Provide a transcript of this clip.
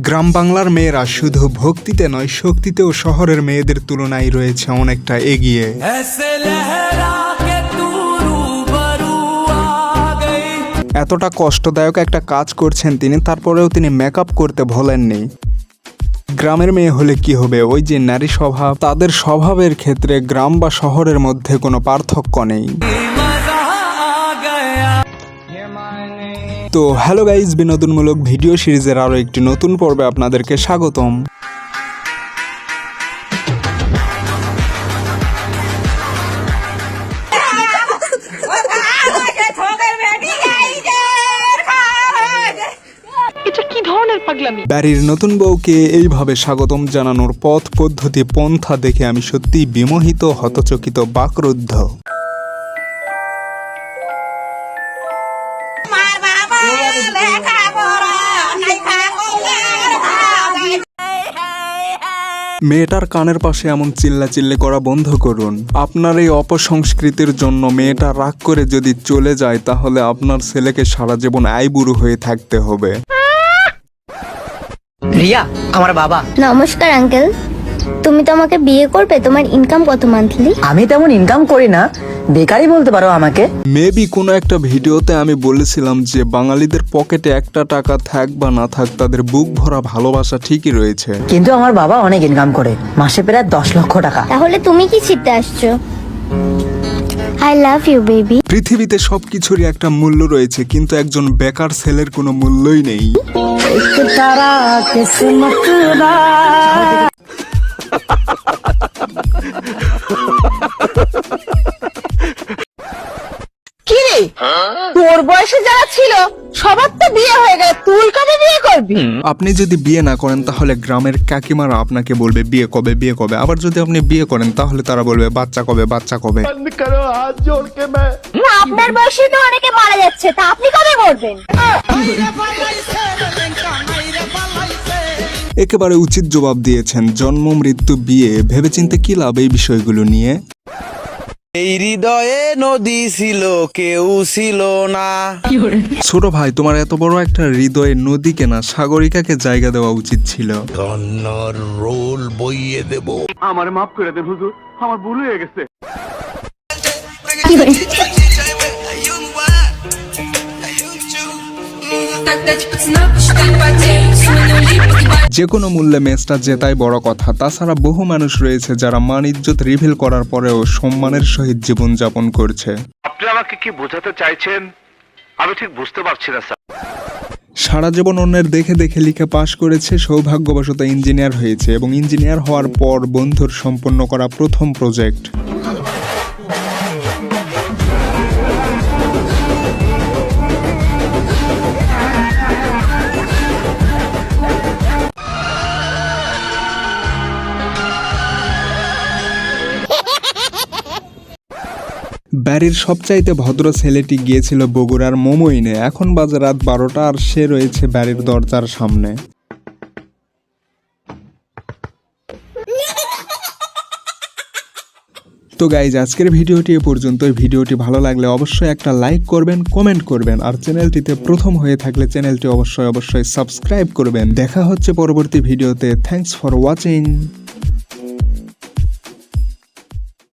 গ্রাম বাংলার মেয়েরা শুধু ভক্তিতে নয়, শক্তিতেও শহরের মেয়েদের তুলনায় রয়েছে অনেকটা এগিয়ে। এতটা কষ্টদায়ক একটা কাজ করছেন তিনি, তারপরেও তিনি মেকআপ করতে ভোলেননি। গ্রামের মেয়ে হলে কি হবে, ওই যে নারী স্বভাব, তাদের স্বভাবের ক্ষেত্রে গ্রাম বা শহরের মধ্যে কোনো পার্থক্য নেই। তো হ্যালো গাইজ, বিনোদনমূলক ভিডিও সিরিজের আরও একটি নতুন পর্বে আপনাদেরকে স্বাগতম। বাড়ির নতুন বউকে এইভাবে স্বাগতম জানানোর পথ পদ্ধতি পন্থা দেখে আমি সত্যিই বিমোহিত, হতচকিত, বাকরুদ্ধ। মেয়েটার কানের পাশে এমন চিল্লাচিল্লি করা বন্ধ করুন। আপনার এই অপসংস্কৃতির জন্য মেয়েটা রাগ করে যদি চলে যায়, তাহলে আপনার ছেলেকে সারা জীবন আইবুড়ো হয়ে থাকতে হবে। রিয়া আমার বাবা। নমস্কার আঙ্কেল, তুমি তো আমাকে বিয়ে করবে? তোমার ইনকাম কত মান্থলি? আমি তেমন ইনকাম করি না, বেকারই বলতে পারো আমাকে। মেবি কোনো একটা ভিডিওতে আমি বলেছিলাম যে বাঙালিদের পকেটে একটা টাকা থাক বা না থাক, তাদের বুক ভরা ভালোবাসা ঠিকই রয়েছে। কিন্তু আমার বাবা অনেক ইনকাম করে, মাসে প্রায় 10 লক্ষ টাকা। তাহলে তুমি কি শিখতে আসছো? I love you baby. পৃথিবীতে সবকিছুরই একটা মূল্য রয়েছে, কিন্তু একজন বেকার ছেলের কোনো মূল্যই নেই। কিরে, তোর বয়সে যারা ছিল সবার তো বিয়ে হয়ে গেল, তুই কবে বিয়ে করবি? আপনি যদি বিয়ে না করেন তাহলে গ্রামের কাকিমারা আপনাকে বলবে বিয়ে কবে বিয়ে কবে। আবার যদি আপনি বিয়ে করেন তাহলে তারা বলবে বাচ্চা কবে বাচ্চা কবে। না, আপনার বয়সে তো অনেকে মারা যাচ্ছে, তা আপনি কবে করবেন? একেবারে উচিত জবাব দিয়েছেন। জন্ম মৃত্যু বিয়ে ভেবেচিন্তে কি লাভ এই বিষয়গুলো নিয়ে। এই হৃদয়ে নদী ছিল, কেউ ছিল না। ছোট ভাই, তোমার এত বড় একটা হৃদয়ে নদী কেনা, সাগরিকাকে জায়গা দেওয়া উচিত ছিল। কন্নর রোল বইয়ে দেব। আমার মাফ করে দেন হুজুর, আমার ভুল হয়ে গেছে। যে কোনো মূল্যে ম্যাচটা জেতাই বড় কথা। তাছাড়া বহু মানুষ রয়েছে যারা মান ইজ্জত রিভিল করার পরেও সম্মানের সহিত জীবনযাপন করছে। আপনি আমাকে কি বোঝাতে চাইছেন আমি ঠিক বুঝতে পারছি না স্যার। সারা জীবন অন্যের দেখে দেখে লিখে পাশ করেছে, সৌভাগ্যবশত ইঞ্জিনিয়ার হয়েছে এবং ইঞ্জিনিয়ার হওয়ার পর বন্ধুর সম্পন্ন করা প্রথম প্রজেক্ট। বাড়ির সবচাইতে ভদ্র ছেলেটি গিয়েছিল বগুড়ার মোমোইনে। এখন বাজে রাত 12টা আর সে রয়েছে বাড়ির দরজার সামনে। তো গাইজ, আজকের ভিডিওটি এ পর্যন্তই। ভিডিওটি ভালো লাগলে অবশ্যই একটা লাইক করবেন, কমেন্ট করবেন, আর চ্যানেলটিতে প্রথম হয়ে থাকলে চ্যানেলটি অবশ্যই সাবস্ক্রাইব করবেন। দেখা হচ্ছে পরবর্তী ভিডিওতে। Thanks for watching.